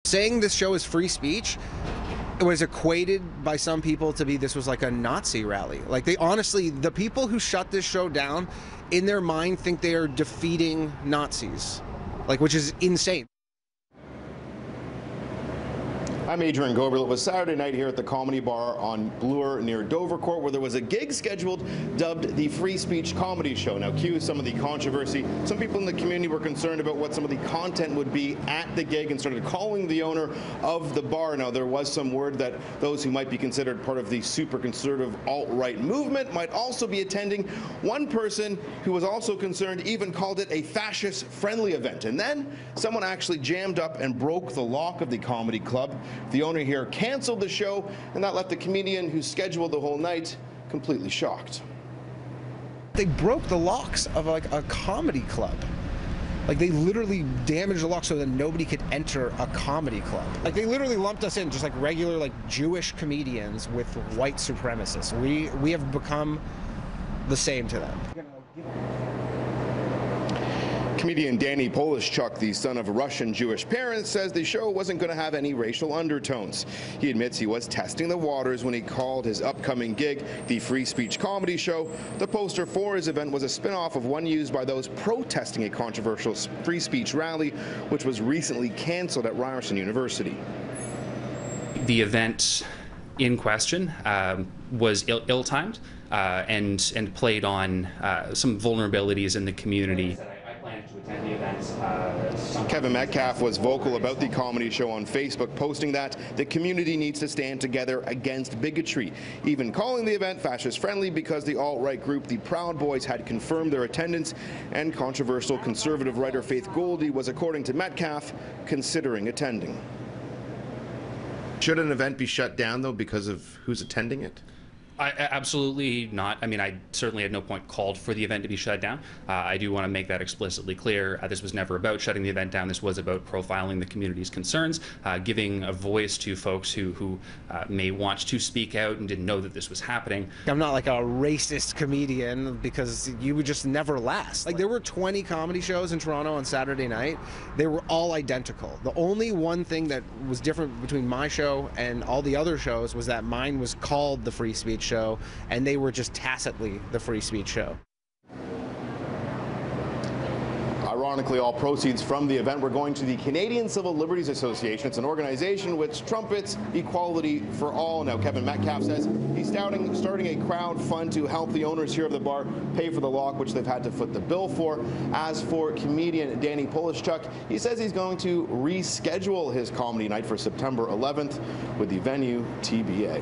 Saying this show is free speech, it was equated by some people to be this was like a Nazi rally. Like, they honestly, the people who shut this show down, in their mind think they are defeating Nazis, like, which is insane. I'm Adrian Ghobrial. It was Saturday night here at the Comedy Bar on Bloor near Dovercourt, where there was a gig scheduled dubbed the Free Speech Comedy Show. Now, cue some of the controversy. Some people in the community were concerned about what some of the content would be at the gig and started calling the owner of the bar. Now, there was some word that those who might be considered part of the super conservative alt-right movement might also be attending. One person who was also concerned even called it a fascist-friendly event. And then someone actually jammed up and broke the lock of the comedy club. The owner here canceled the show, and that left the comedian who scheduled the whole night completely shocked. They broke the locks of like a comedy club. Like, they literally damaged the lock so that nobody could enter a comedy club. Like, they literally lumped us in just like regular like Jewish comedians with white supremacists. We have become the same to them. Comedian Danny Polishchuk, the son of Russian Jewish parents, says the show wasn't going to have any racial undertones. He admits he was testing the waters when he called his upcoming gig the Free Speech Comedy Show. The poster for his event was a spin-off of one used by those protesting a controversial free speech rally, which was recently canceled at Ryerson University. The event in question was ill-timed and played on some vulnerabilities in the community. Kevin Metcalf was vocal about the comedy show on Facebook, posting that the community needs to stand together against bigotry, even calling the event fascist-friendly because the alt-right group, the Proud Boys, had confirmed their attendance, and controversial conservative writer Faith Goldy was, according to Metcalf, considering attending. Should an event be shut down, though, because of who's attending it? Absolutely not. I mean, I certainly at no point called for the event to be shut down. I do want to make that explicitly clear. This was never about shutting the event down. This was about profiling the community's concerns, giving a voice to folks who may want to speak out and didn't know that this was happening. I'm not like a racist comedian, because you would just never last. Like, there were 20 comedy shows in Toronto on Saturday night. They were all identical. The only one thing that was different between my show and all the other shows was that mine was called the Free Speech Show, and they were just tacitly the Free Speech Show. Ironically, all proceeds from the event were going to the Canadian Civil Liberties Association. It's an organization which trumpets equality for all. Now, Kevin Metcalf says he's starting a crowd fund to help the owners here of the bar pay for the lock, which they've had to foot the bill for. As for comedian Danny Polishchuk, he says he's going to reschedule his comedy night for September 11th, with the venue TBA.